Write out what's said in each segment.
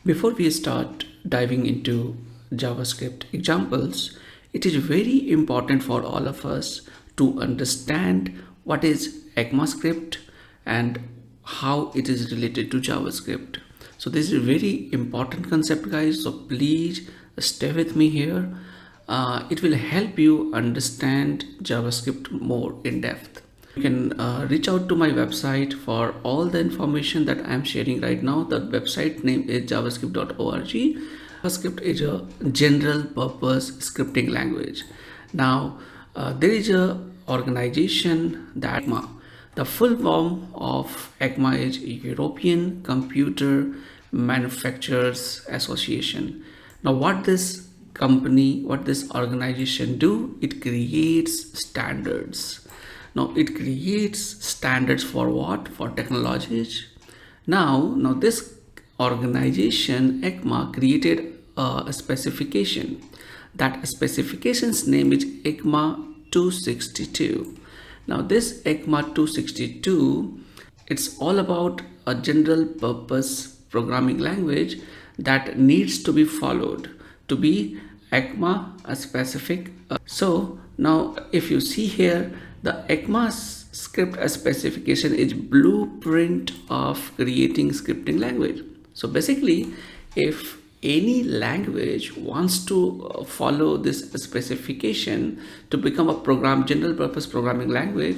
Before we start diving into JavaScript examples, it is very important for all of us to understand what is ECMAScript and how it is related to JavaScript. So this is a very important concept, guys. So please stay with me here. It will help you understand JavaScript more in depth. You can reach out to my website for all the information that I am sharing right now. The website name is javascript.org. JavaScript is a general purpose scripting language. Now, there is a organization that ECMA. The full form of ECMA is European Computer Manufacturers Association. Now, what this organization do? It creates standards. Now it creates standards for what? For technologies. Now this organization ECMA created a specification. That specification's name is ECMA 262. Now this ECMA 262, it's all about a general purpose programming language that needs to be followed to be ECMA specific. So now if you see here, the ECMAScript specification is blueprint of creating scripting language. So basically, if any language wants to follow this specification to become a general purpose programming language,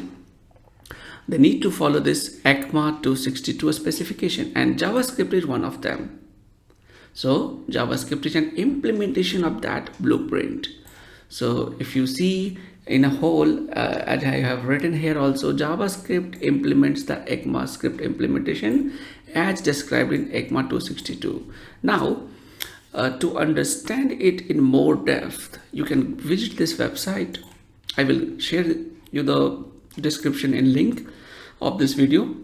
they need to follow this ECMA 262 specification, and JavaScript is one of them. So JavaScript is an implementation of that blueprint. So if you see in a whole, as I have written here also, JavaScript implements the ECMAScript implementation as described in ECMA 262. Now, to understand it in more depth, you can visit this website. I will share you the description and link of this video.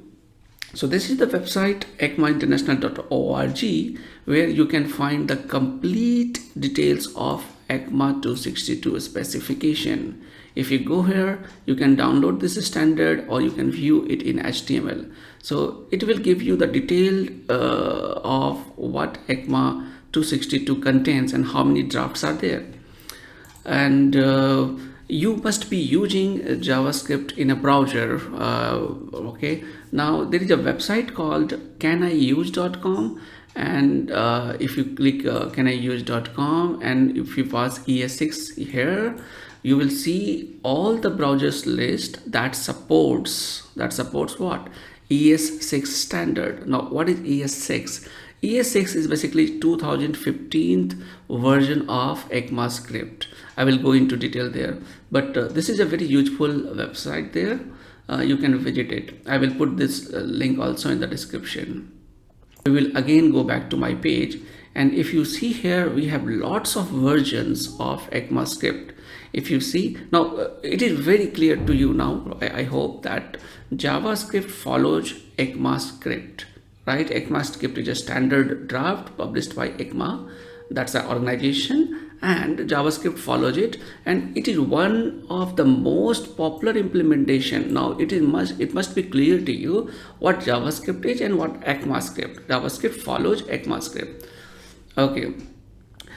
So this is the website ecmainternational.org, where you can find the complete details of ECMA 262 specification. If you go here, you can download this standard or you can view it in HTML. So it will give you the detail of what ECMA 262 contains and how many drafts are there. And you must be using JavaScript in a browser. Okay, now there is a website called caniuse.com, and if you click caniuse.com and if you pass ES6 here, you will see all the browsers list that supports what? ES6 standard. Now what is ES6? ES6 is basically 2015 version of ECMAScript. I will go into detail there, but this is a very useful website there. You can visit it. I will put this link also in the description. We will again go back to my page, and if you see here, we have lots of versions of ECMAScript. If you see now, it is very clear to you now, I hope, that JavaScript follows ECMAScript, right? ECMAScript is a standard draft published by ECMA, that's an organization, and JavaScript follows it, and it is one of the most popular implementation. Now it must be clear to you what JavaScript is and what ECMAScript. JavaScript follows ECMAScript. Okay.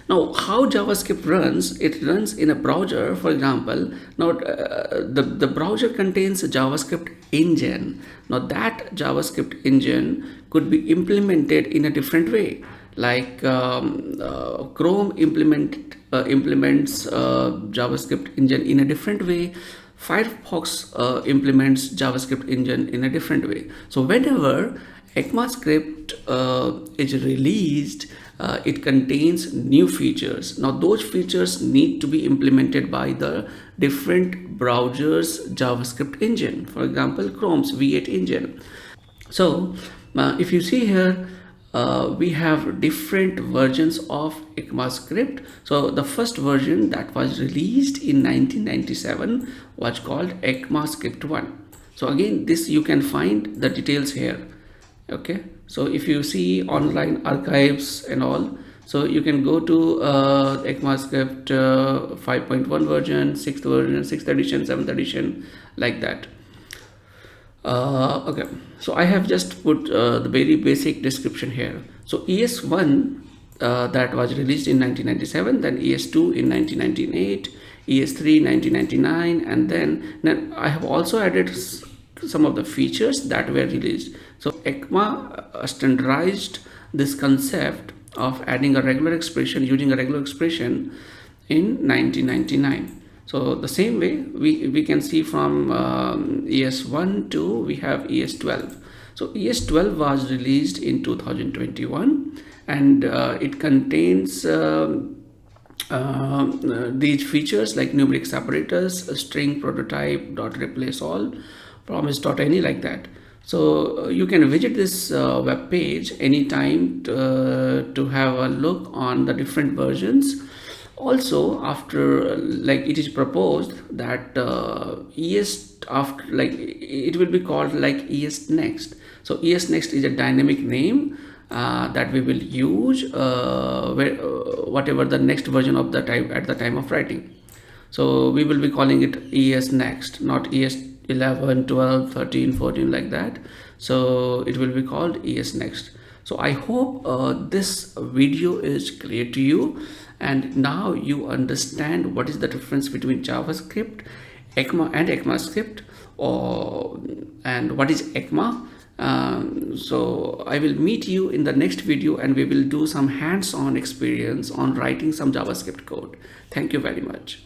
Now, how JavaScript runs? It runs in a browser, for example. Now, the browser contains a JavaScript engine. Now, that JavaScript engine could be implemented in a different way. Like Chrome implements JavaScript engine in a different way. Firefox implements JavaScript engine in a different way. So, whenever ECMAScript is released, it contains new features. Now those features need to be implemented by the different browsers JavaScript engine, for example Chrome's V8 engine. So if you see here, we have different versions of ECMAScript. So the first version that was released in 1997 was called ECMAScript 1. So again, this you can find the details here. Okay, so if you see online archives and all, so you can go to ECMAScript 5.1 version, 6th version, 6th edition, 7th edition, like that. Okay, so I have just put the very basic description here. So ES1 that was released in 1997, then ES2 in 1998, ES3 1999, and then I have also added some of the features that were released. So ECMA standardized this concept of adding a regular expression, using a regular expression in 1999. So the same way we can see from ES1 to we have ES12. So ES12 was released in 2021, and it contains these features like numeric separators, string prototype, dot replace all, promise.any, like that. So you can visit this web page anytime to have a look on the different versions. Also, after like it is proposed that ES after, like it will be called like ES next. So ES next is a dynamic name that we will use whatever the next version of the type at the time of writing. So we will be calling it ES next, not ES 11, 12, 13, 14, like that. So it will be called ES next. So I hope this video is clear to you, and now you understand what is the difference between JavaScript, ECMA and ECMAScript, and what is ECMA. So I will meet you in the next video, and we will do some hands-on experience on writing some JavaScript code. Thank you very much.